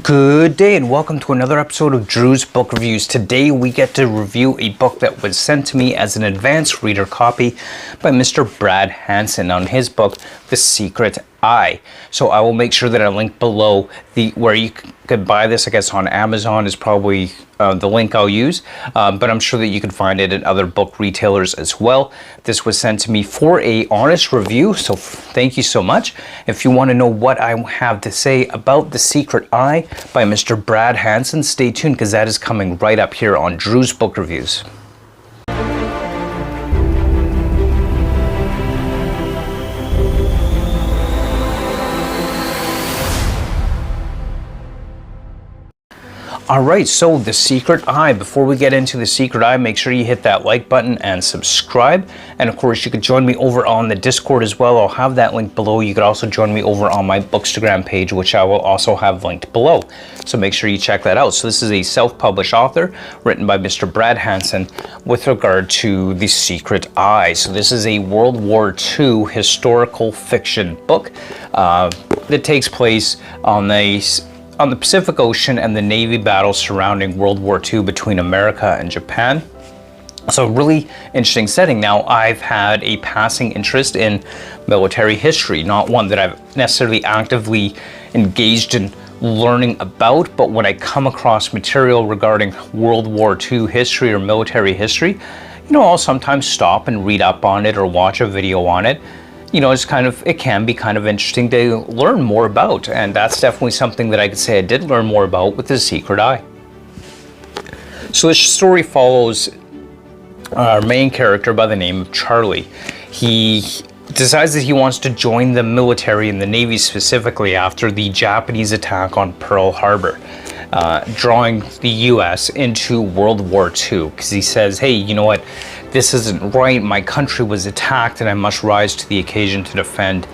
Good day and welcome to another episode of Drew's Book Reviews. Today we get to review a book that was sent to me as an advanced reader copy by Mr. Brad Hanson on his book, The Secret Eye. So I will make sure that I link below where you could buy this. I guess on Amazon is probably the link I'll use, but I'm sure that you can find it at other book retailers as well. This was sent to me for a honest review, so thank you so much. If you want to know what I have to say about The Secret Eye by Mr. Brad Hanson, stay tuned because that is coming right up here on Drew's Book Reviews. Alright, so The Secret Eye. Before we get into The Secret Eye, make sure you hit that like button and subscribe. And of course, you could join me over on the Discord as well. I'll have that link below. You could also join me over on my Bookstagram page, which I will also have linked below. So make sure you check that out. So this is a self-published author written by Mr. Brad Hanson with regard to The Secret Eye. So this is a World War II historical fiction book that takes place on the Pacific Ocean and the Navy battles surrounding World War II between America and Japan. So really interesting setting. Now, I've had a passing interest in military history, not one that I've necessarily actively engaged in learning about, but when I come across material regarding World War II history or military history, I'll sometimes stop and read up on it or watch a video on it. It can be kind of interesting to learn more about, and that's definitely something that I could say I did learn more about with The Secret Eye. So this story follows our main character by the name of Charlie. He decides that he wants to join the military and the Navy specifically after the Japanese attack on Pearl Harbor, drawing the US into World War II, because he says, hey, you know what? This isn't right. My country was attacked and I must rise to the occasion to defend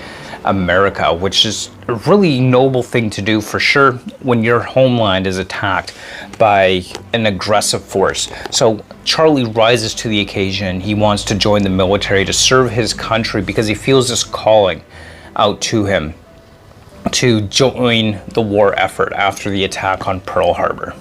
America, which is a really noble thing to do for sure when your homeland is attacked by an aggressive force. So Charlie rises to the occasion. He wants to join the military to serve his country because he feels this calling out to him to join the war effort after the attack on Pearl Harbor.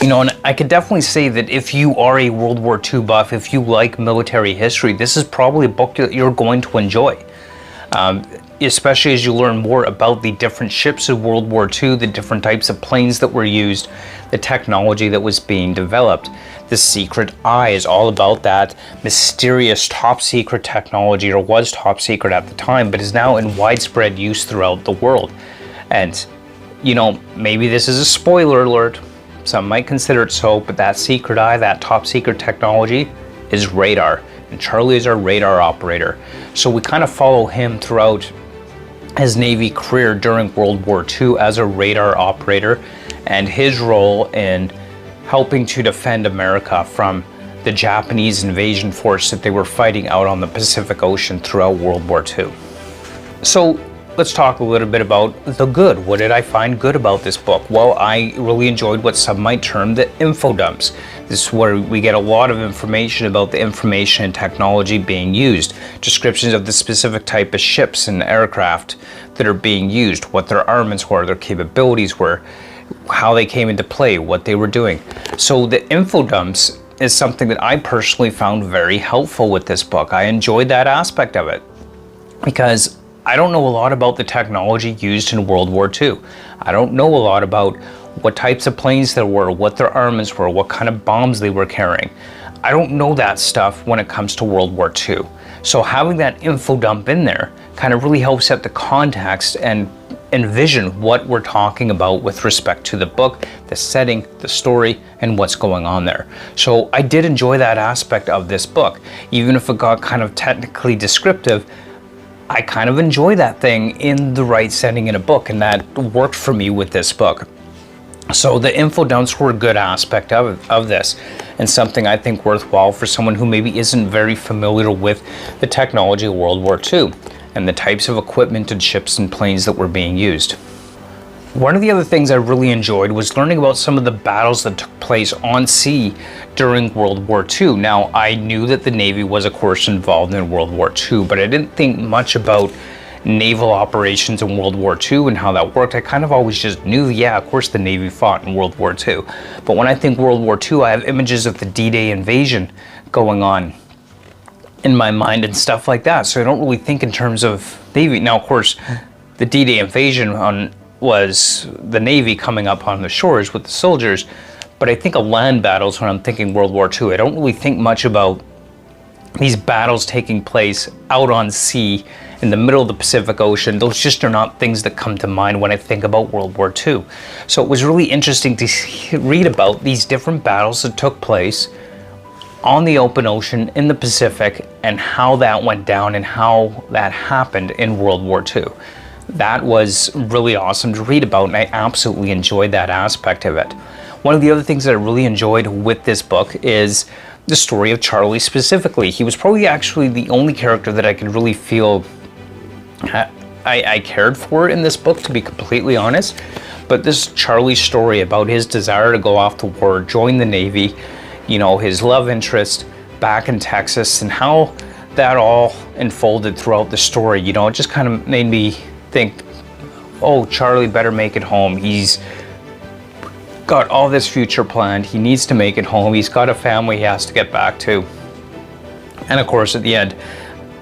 And I could definitely say that if you are a World War II buff, if you like military history, this is probably a book that you're going to enjoy. Especially as you learn more about the different ships of World War II, the different types of planes that were used, the technology that was being developed. The Secret Eye is all about that mysterious top secret technology, or was top secret at the time, but is now in widespread use throughout the world. And, maybe this is a spoiler alert. Some might consider it so, but that Secret Eye, that top secret technology, is radar. And Charlie is our radar operator. So we kind of follow him throughout his Navy career during World War II as a radar operator, and his role in helping to defend America from the Japanese invasion force that they were fighting out on the Pacific Ocean throughout World War II. So let's talk a little bit about the good. What did I find good about this book? Well, I really enjoyed what some might term the info dumps. This is where we get a lot of information about the information and technology being used, descriptions of the specific type of ships and aircraft that are being used, what their armaments were, their capabilities were, how they came into play, what they were doing. So the info dumps is something that I personally found very helpful with this book. I enjoyed that aspect of it because I don't know a lot about the technology used in World War II. I don't know a lot about what types of planes there were, what their armaments were, what kind of bombs they were carrying. I don't know that stuff when it comes to World War II. So having that info dump in there kind of really helps set the context and envision what we're talking about with respect to the book, the setting, the story, and what's going on there. So I did enjoy that aspect of this book. Even if it got kind of technically descriptive, I kind of enjoy that thing in the right setting in a book, and that worked for me with this book. So the info dumps were a good aspect of this, and something I think worthwhile for someone who maybe isn't very familiar with the technology of World War II and the types of equipment and ships and planes that were being used. One of the other things I really enjoyed was learning about some of the battles that took place on sea during World War II. Now, I knew that the Navy was, of course, involved in World War II, but I didn't think much about naval operations in World War II and how that worked. I kind of always just knew, yeah, of course the Navy fought in World War II. But when I think World War II, I have images of the D-Day invasion going on in my mind and stuff like that. So I don't really think in terms of Navy. Now, of course, the D-Day invasion was the Navy coming up on the shores with the soldiers, but I think of land battles when I'm thinking World War II. I don't really think much about these battles taking place out on sea in the middle of the Pacific Ocean. Those just are not things that come to mind when I think about World War II. So it was really interesting to read about these different battles that took place on the open ocean in the Pacific and how that went down and how that happened in World War II. That was really awesome to read about, and I absolutely enjoyed that aspect of it. One of the other things that I really enjoyed with this book is the story of Charlie specifically. He was probably actually the only character that I could really feel I cared for in this book, to be completely honest. But this Charlie story about his desire to go off to war, join the Navy, you know, his love interest back in Texas, and how that all unfolded throughout the story, you know, it just kind of made me think, oh, Charlie better make it home. He's got all this future planned. He needs to make it home. He's got a family he has to get back to. And of course, at the end,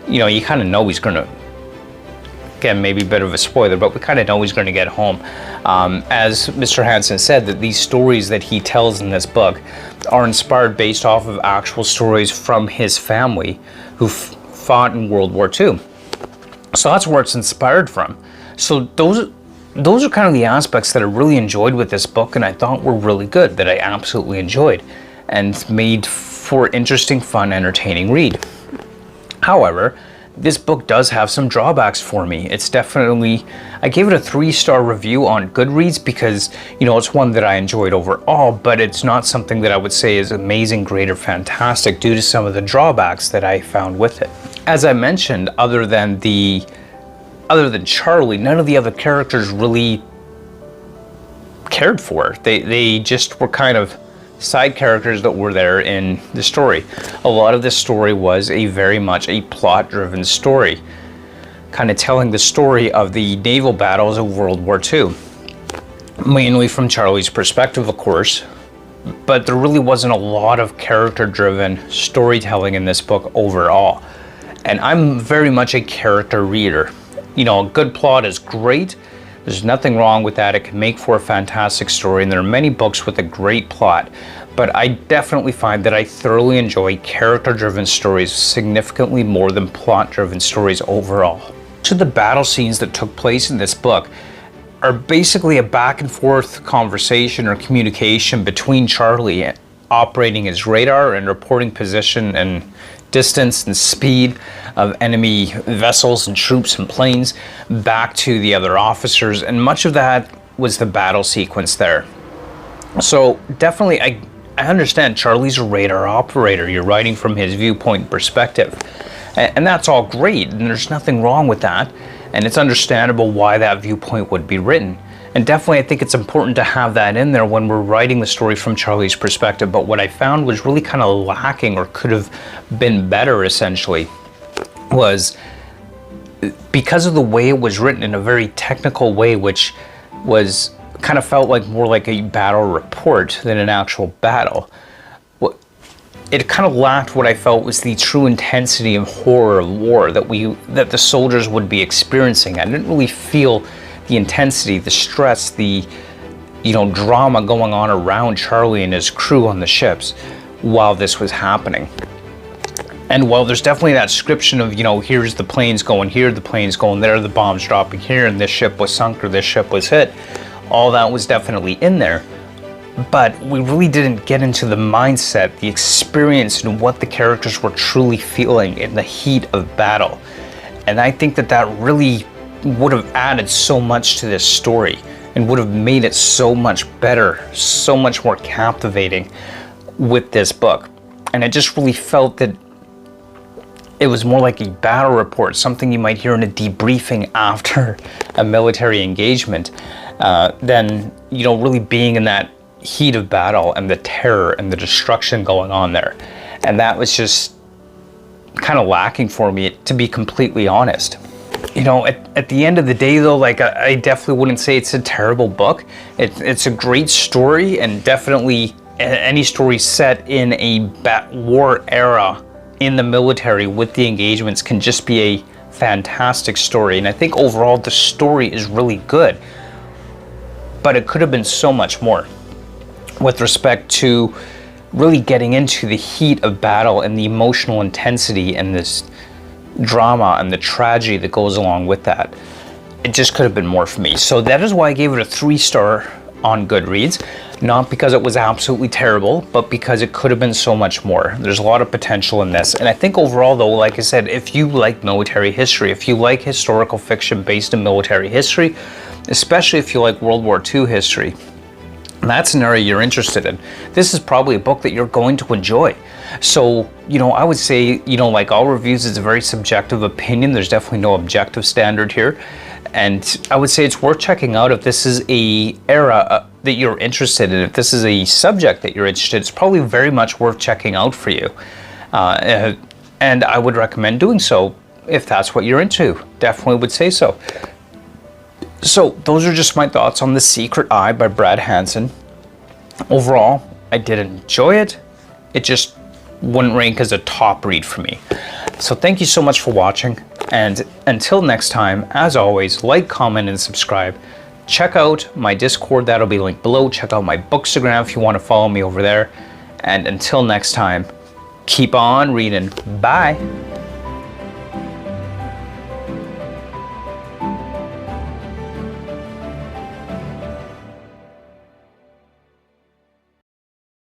you know, you kind of know he's going to, again, maybe a bit of a spoiler, but we kind of know he's going to get home. As Mr. Hanson said, that these stories that he tells in this book are inspired based off of actual stories from his family who fought in World War II. So that's where it's inspired from. So those are kind of the aspects that I really enjoyed with this book, and I thought were really good, that I absolutely enjoyed and made for interesting, fun, entertaining read. However, this book does have some drawbacks for me. It's definitely, I gave it a 3-star review on Goodreads because, you know, it's one that I enjoyed overall, but it's not something that I would say is amazing, great, or fantastic due to some of the drawbacks that I found with it. As I mentioned, other than Charlie, none of the other characters really cared for. They just were kind of side characters that were there in the story. A lot of this story was very much a plot-driven story, kind of telling the story of the naval battles of World War II, mainly from Charlie's perspective, of course, but there really wasn't a lot of character-driven storytelling in this book overall. And I'm very much a character reader. You know, a good plot is great. There's nothing wrong with that. It can make for a fantastic story, and there are many books with a great plot. But I definitely find that I thoroughly enjoy character-driven stories significantly more than plot-driven stories overall. Each of the battle scenes that took place in this book are basically a back-and-forth conversation or communication between Charlie operating his radar and reporting position and distance and speed of enemy vessels and troops and planes back to the other officers, and much of that was the battle sequence there. So definitely I understand Charlie's a radar operator. You're writing from his viewpoint and perspective, and that's all great, and there's nothing wrong with that, and it's understandable why that viewpoint would be written. And definitely I think it's important to have that in there when we're writing the story from Charlie's perspective. But what I found was really kind of lacking, or could have been better essentially, was because of the way it was written in a very technical way, which was kind of felt like more like a battle report than an actual battle. It kind of lacked what I felt was the true intensity and horror of war that the soldiers would be experiencing. I didn't really feel the intensity, the stress, the drama going on around Charlie and his crew on the ships while this was happening. And while there's definitely that description of, here's the planes going here, the planes going there, the bombs dropping here, and this ship was sunk or this ship was hit, all that was definitely in there. But we really didn't get into the mindset, the experience, and what the characters were truly feeling in the heat of battle. And I think that really would have added so much to this story and would have made it so much better, so much more captivating with this book. And I just really felt that it was more like a battle report, something you might hear in a debriefing after a military engagement. than, you know, really being in that heat of battle and the terror and the destruction going on there. And that was just kind of lacking for me, to be completely honest. You know, at the end of the day though, like I definitely wouldn't say it's a terrible book. It's a great story, and definitely any story set in a war era in the military with the engagements can just be a fantastic story. And I think overall the story is really good, but it could have been so much more with respect to really getting into the heat of battle and the emotional intensity and this drama and the tragedy that goes along with that. It just could have been more for me. So that is why I gave it a 3-star on Goodreads. Not because it was absolutely terrible, but because it could have been so much more. There's a lot of potential in this. And I think overall though, like I said, if you like military history, if you like historical fiction based in military history, especially if you like World War II history, that's an area you're interested in, this is probably a book that you're going to enjoy. So, you know, I would say, you know, like all reviews, it's a very subjective opinion. There's definitely no objective standard here. And I would say it's worth checking out if this is a era that you're interested in. If this is a subject that you're interested in, it's probably very much worth checking out for you. And I would recommend doing so if that's what you're into. Definitely would say so. So those are just my thoughts on The Secret Eye by Brad Hanson. Overall, I did enjoy it. It just wouldn't rank as a top read for me. So thank you so much for watching. And until next time, as always, like, comment, and subscribe. Check out my Discord, that'll be linked below. Check out my Bookstagram if you want to follow me over there. And until next time, keep on reading. Bye.